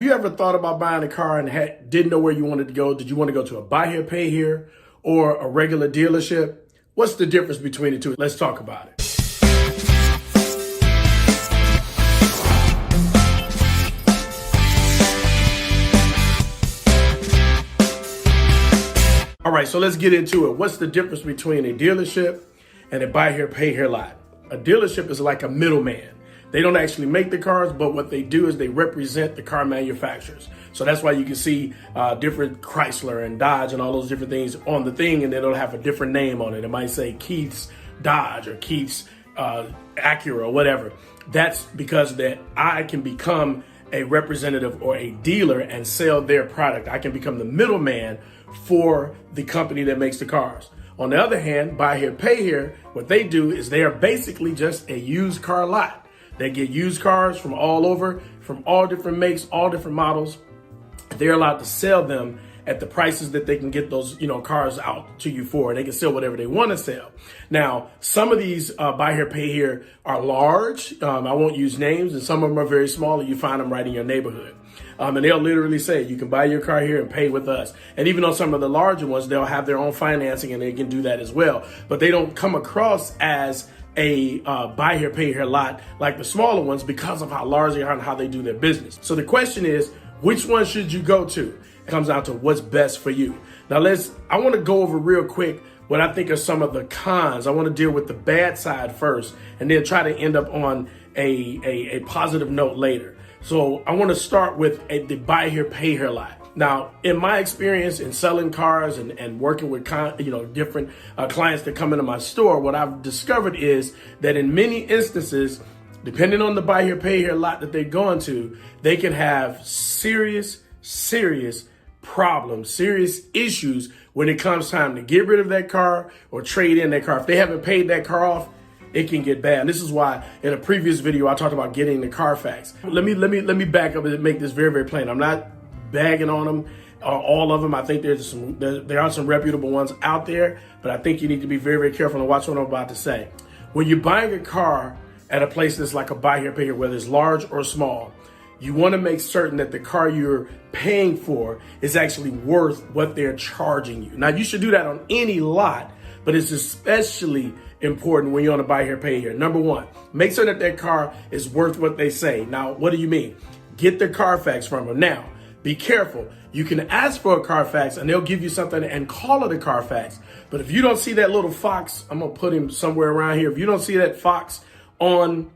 You ever thought about buying a car and didn't know where you wanted to go? Did you want to go to a buy here, pay here, or a regular dealership? What's the difference between the two? Let's talk about it. All right, so let's get into it. What's the difference between a dealership and a buy here, pay here lot? A dealership is like a middleman. They don't actually make the cars, but what they do is they represent the car manufacturers. So that's why you can see different Chrysler and Dodge and all those different things on the thing, and then it'll have a different name on it. It might say Keith's Dodge or Keith's Acura or whatever. That's because that I can become a representative or a dealer and sell their product. I can become the middleman for the company that makes the cars. On the other hand, buy here, pay here, what they do is they are basically just a used car lot. They get used cars from all over, from all different makes, all different models. They're allowed to sell them at the prices that they can get those, cars out to you for. They can sell whatever they want to sell. Now, some of these buy here, pay here are large. I won't use names, and some of them are very small, and you find them right in your neighborhood. And they'll literally say, you can buy your car here and pay with us. And even on some of the larger ones, they'll have their own financing and they can do that as well. But they don't come across as a buy here, pay here lot like the smaller ones because of how large they are and how they do their business. So the question is, which one should you go to? It comes down to what's best for you. Now I want to go over real quick what I think are some of the cons. I want to deal with the bad side first and then try to end up on a positive note later. So I want to start with the buy here, pay here lot. Now, in my experience in selling cars and working with different clients that come into my store, what I've discovered is that in many instances, depending on the buy here, pay here lot that they're going to, they can have serious problems, serious issues when it comes time to get rid of that car or trade in that car. If they haven't paid that car off, it can get bad. And this is why in a previous video I talked about getting the Carfax. Let me back up and make this very, very plain. I'm not bagging on them, all of them. I think there are some reputable ones out there, but I think you need to be very, very careful and watch what I'm about to say. When you're buying a car at a place that's like a buy here, pay here, whether it's large or small, you want to make certain that the car you're paying for is actually worth what they're charging you. Now, you should do that on any lot, but it's especially important when you're on a buy here, pay here. Number one, make sure that car is worth what they say. Now, what do you mean? Get the Carfax from them. Now, be careful. You can ask for a Carfax and they'll give you something and call it a Carfax. But if you don't see that little fox, I'm going to put him somewhere around here. If you don't see that fox on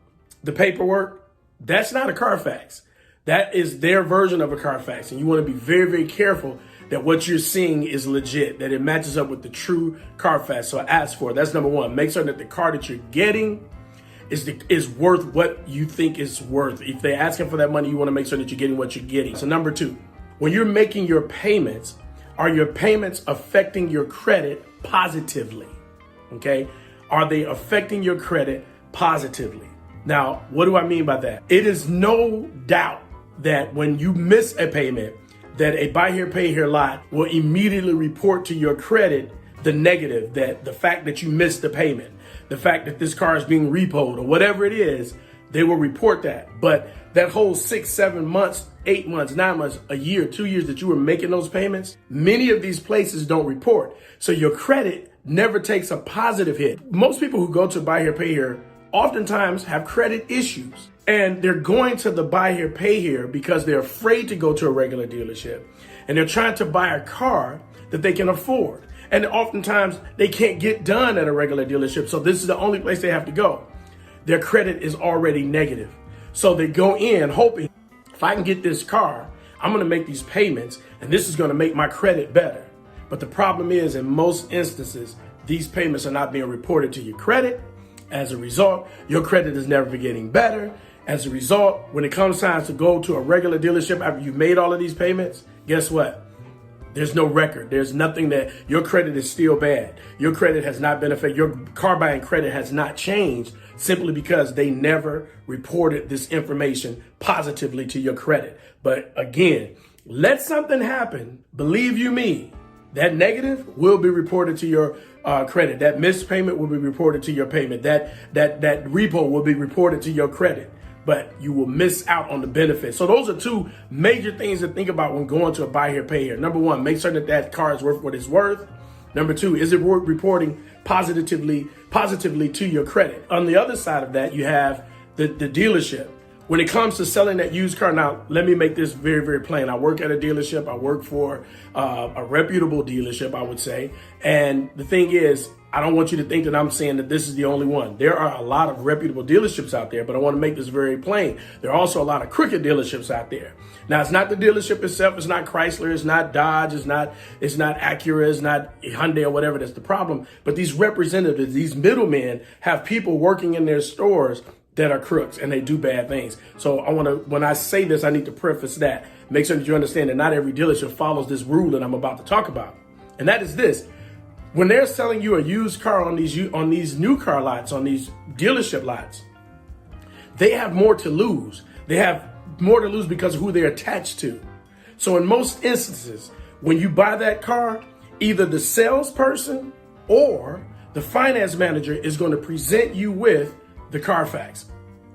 the paperwork, that's not a Carfax. That is their version of a Carfax. And you want to be very, very careful that what you're seeing is legit, that it matches up with the true Carfax. So ask for it. That's number one. Make sure that the car that you're getting is worth what you think it's worth. If they're asking for that money, you want to make sure that you're getting what you're getting. So number two, when you're making your payments, are your payments affecting your credit positively? Okay. Are they affecting your credit positively? Now, what do I mean by that? It is no doubt that when you miss a payment, that a buy here, pay here lot will immediately report to your credit the negative, that the fact that you missed the payment, the fact that this car is being repoed or whatever it is, they will report that. But that whole 6, 7 months, 8 months, 9 months, a year, 2 years that you were making those payments, many of these places don't report. So your credit never takes a positive hit. Most people who go to buy here, pay here oftentimes have credit issues. And they're going to the buy here, pay here because they're afraid to go to a regular dealership. And they're trying to buy a car that they can afford. And oftentimes they can't get done at a regular dealership. So this is the only place they have to go. Their credit is already negative. So they go in hoping, if I can get this car, I'm going to make these payments and this is going to make my credit better. But the problem is, in most instances, these payments are not being reported to your credit. As a result, your credit is never getting better. As a result, when it comes time to go to a regular dealership after you've made all of these payments, guess what? There's no record. There's nothing that your credit is still bad. Your credit has not been affected. Your car buying credit has not changed simply because they never reported this information positively to your credit. But again, let something happen. Believe you me, that negative will be reported to your credit. That missed payment will be reported to your payment. That repo will be reported to your credit. but you will miss out on the benefits. So those are two major things to think about when going to a buy here, pay here. Number one, make certain that that car is worth what it's worth. Number two, is it reporting positively to your credit? On the other side of that, you have the dealership. When it comes to selling that used car, now, let me make this very, very plain. I work at a dealership. I work for a reputable dealership, I would say. And the thing is, I don't want you to think that I'm saying that this is the only one. There are a lot of reputable dealerships out there, but I want to make this very plain. There are also a lot of crooked dealerships out there. Now, it's not the dealership itself. It's not Chrysler. It's not Dodge. It's not Acura. It's not Hyundai or whatever. That's the problem. But these representatives, these middlemen, have people working in their stores that are crooks and they do bad things. So when I say this, I need to preface that. Make sure that you understand that not every dealership follows this rule that I'm about to talk about. And that is this. When they're selling you a used car on these new car lots, on these dealership lots, they have more to lose. They have more to lose because of who they're attached to. So in most instances, when you buy that car, either the salesperson or the finance manager is going to present you with the Carfax.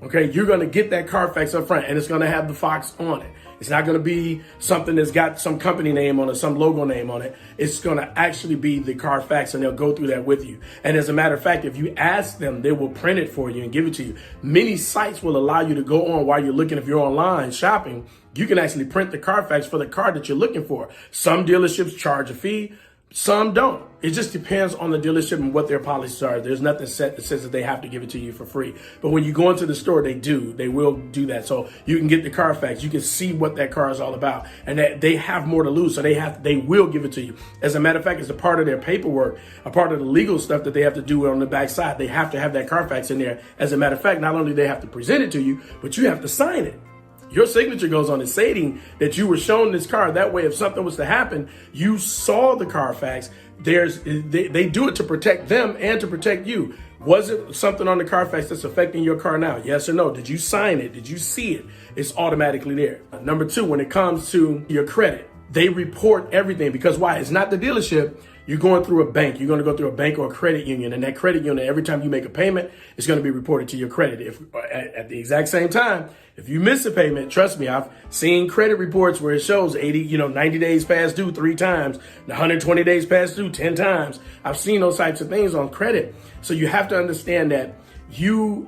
Okay, you're going to get that Carfax up front and it's going to have the Fox on it. It's not going to be something that's got some company name on it, some logo name on it. It's going to actually be the Carfax, and they'll go through that with you. And as a matter of fact, if you ask them, they will print it for you and give it to you. Many sites will allow you to go on while you're looking. If you're online shopping, you can actually print the Carfax for the car that you're looking for. Some dealerships charge a fee. Some don't. It just depends on the dealership and what their policies are. There's nothing set that says that they have to give it to you for free. But when you go into the store, they do. They will do that. So you can get the Carfax. You can see what that car is all about. And that they have more to lose. So they will give it to you. As a matter of fact, it's a part of their paperwork, a part of the legal stuff that they have to do on the backside. They have to have that Carfax in there. As a matter of fact, not only do they have to present it to you, but you have to sign it. Your signature goes on it stating that you were shown this car. That way, if something was to happen, you saw the Carfax. They do it to protect them and to protect you. Was it something on the Carfax that's affecting your car now? Yes or no? Did you sign it? Did you see it? It's automatically there. Number two, when it comes to your credit, they report everything because why? It's not the dealership. You're going through a bank. You're going to go through a bank or a credit union. And that credit union, every time you make a payment, it's going to be reported to your credit. If at the exact same time, if you miss a payment, trust me, I've seen credit reports where it shows 90 days past due 3 times, 120 days past due 10 times. I've seen those types of things on credit. So you have to understand that you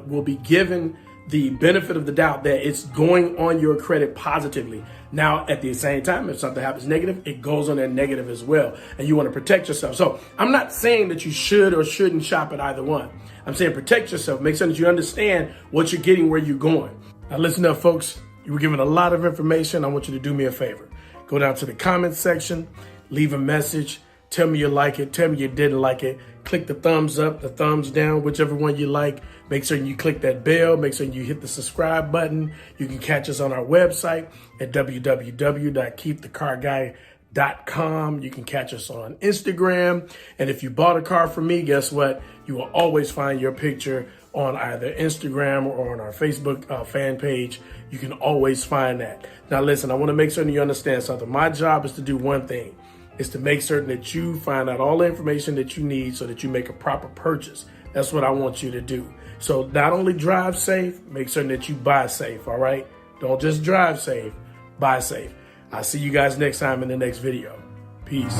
will be given the benefit of the doubt that it's going on your credit positively. Now, at the same time, if something happens negative, it goes on there negative as well. And you want to protect yourself. So I'm not saying that you should or shouldn't shop at either one. I'm saying protect yourself. Make sure that you understand what you're getting, where you're going. Now, listen up, folks. You were given a lot of information. I want you to do me a favor. Go down to the comments section, leave a message. Tell me you like it. Tell me you didn't like it. Click the thumbs up, the thumbs down, whichever one you like. Make sure you click that bell. Make sure you hit the subscribe button. You can catch us on our website at www.keepthecarguy.com. You can catch us on Instagram. And if you bought a car from me, guess what? You will always find your picture on either Instagram or on our Facebook fan page. You can always find that. Now, listen, I want to make certain you understand something. My job is to do one thing. Is to make certain that you find out all the information that you need so that you make a proper purchase. That's what I want you to do. So not only drive safe, make certain that you buy safe, all right? Don't just drive safe, buy safe. I'll see you guys next time in the next video. Peace.